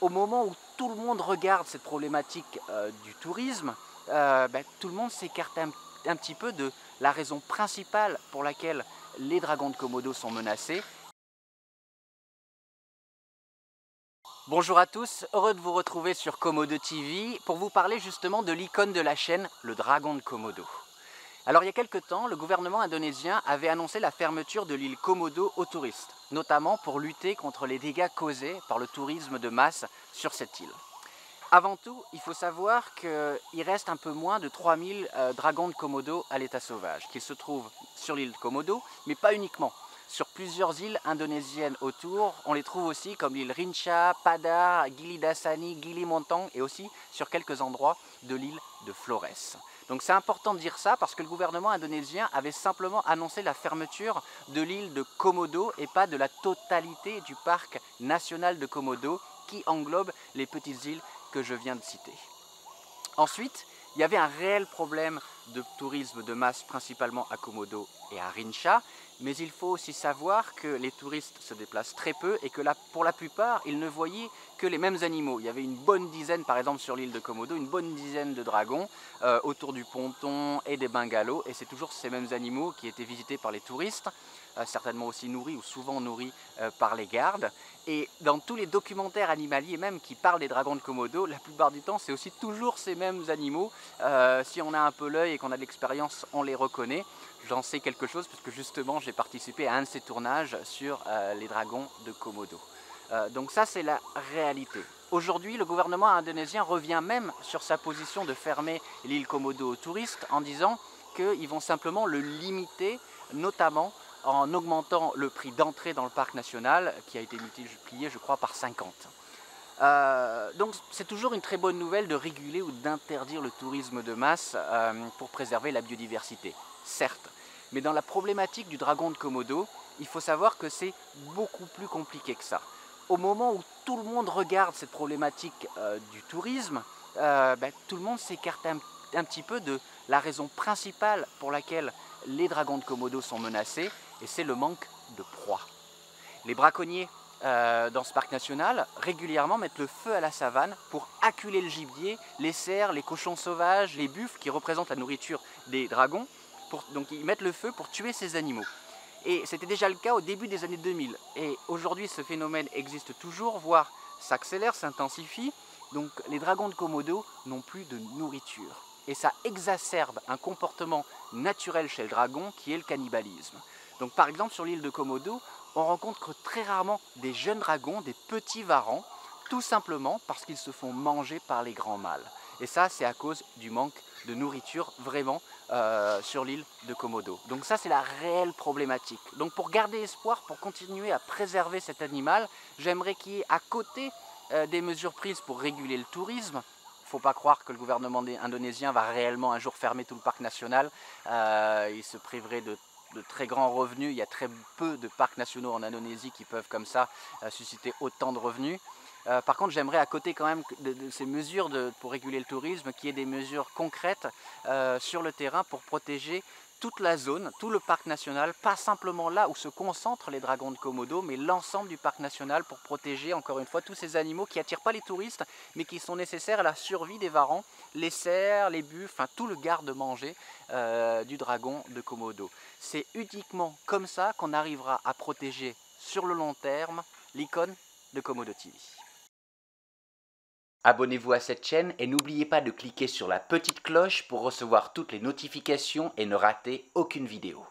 au moment où tout le monde regarde cette problématique du tourisme, tout le monde s'écarte un petit peu de la raison principale pour laquelle les dragons de Komodo sont menacés. Bonjour à tous, heureux de vous retrouver sur Komodo TV pour vous parler justement de l'icône de la chaîne, le dragon de Komodo. Alors il y a quelque temps, le gouvernement indonésien avait annoncé la fermeture de l'île Komodo aux touristes, notamment pour lutter contre les dégâts causés par le tourisme de masse sur cette île. Avant tout, il faut savoir qu'il reste un peu moins de 3000 dragons de Komodo à l'état sauvage, qui se trouvent sur l'île de Komodo, mais pas uniquement. Sur plusieurs îles indonésiennes autour, on les trouve aussi comme l'île Rinca, Padar, Gili Dasani, Gili Montang et aussi sur quelques endroits de l'île de Flores. Donc c'est important de dire ça parce que le gouvernement indonésien avait simplement annoncé la fermeture de l'île de Komodo et pas de la totalité du parc national de Komodo qui englobe les petites îles que je viens de citer. Ensuite, il y avait un réel problème de tourisme de masse principalement à Komodo et à Rinca, mais il faut aussi savoir que les touristes se déplacent très peu et que pour la plupart, ils ne voyaient que les mêmes animaux. Il y avait une bonne dizaine, par exemple sur l'île de Komodo, une bonne dizaine de dragons autour du ponton et des bungalows, et c'est toujours ces mêmes animaux qui étaient visités par les touristes, certainement aussi nourris ou souvent nourris par les gardes. Et dans tous les documentaires animaliers même qui parlent des dragons de Komodo, la plupart du temps c'est aussi toujours ces mêmes animaux. Si on a un peu l'œil et qu'on a de l'expérience, on les reconnaît. J'en sais quelque chose parce que justement j'ai participé à un de ces tournages sur les dragons de Komodo. Donc ça c'est la réalité. Aujourd'hui le gouvernement indonésien revient même sur sa position de fermer l'île Komodo aux touristes en disant qu'ils vont simplement le limiter, notamment en augmentant le prix d'entrée dans le parc national qui a été multiplié je crois par 50. Donc c'est toujours une très bonne nouvelle de réguler ou d'interdire le tourisme de masse pour préserver la biodiversité, certes. Mais dans la problématique du dragon de Komodo, il faut savoir que c'est beaucoup plus compliqué que ça. Au moment où tout le monde regarde cette problématique du tourisme, tout le monde s'écarte un petit peu de la raison principale pour laquelle les dragons de Komodo sont menacés, et c'est le manque de proie. Les braconniers dans ce parc national régulièrement mettent le feu à la savane pour acculer le gibier, les cerfs, les cochons sauvages, les buffles qui représentent la nourriture des dragons. Donc ils mettent le feu pour tuer ces animaux. Et c'était déjà le cas au début des années 2000. Et aujourd'hui ce phénomène existe toujours, voire s'accélère, s'intensifie. Donc les dragons de Komodo n'ont plus de nourriture. Et ça exacerbe un comportement naturel chez le dragon qui est le cannibalisme. Donc par exemple sur l'île de Komodo, on rencontre très rarement des jeunes dragons, des petits varans, tout simplement parce qu'ils se font manger par les grands mâles. Et ça c'est à cause du manque de nourriture vraiment sur l'île de Komodo. Donc ça c'est la réelle problématique. Donc pour garder espoir, pour continuer à préserver cet animal, j'aimerais qu'il y ait à côté des mesures prises pour réguler le tourisme. Il ne faut pas croire que le gouvernement indonésien va réellement un jour fermer tout le parc national. Il se priverait de très grands revenus. Il y a très peu de parcs nationaux en Indonésie qui peuvent comme ça susciter autant de revenus. Par contre, j'aimerais à côté quand même de ces mesures pour réguler le tourisme, qu'il y ait des mesures concrètes sur le terrain pour protéger toute la zone, tout le parc national, pas simplement là où se concentrent les dragons de Komodo, mais l'ensemble du parc national pour protéger encore une fois tous ces animaux qui n'attirent pas les touristes, mais qui sont nécessaires à la survie des varans, les cerfs, les buffles, enfin tout le garde-manger du dragon de Komodo. C'est uniquement comme ça qu'on arrivera à protéger sur le long terme l'icône de Komodo TV. Abonnez-vous à cette chaîne et n'oubliez pas de cliquer sur la petite cloche pour recevoir toutes les notifications et ne rater aucune vidéo.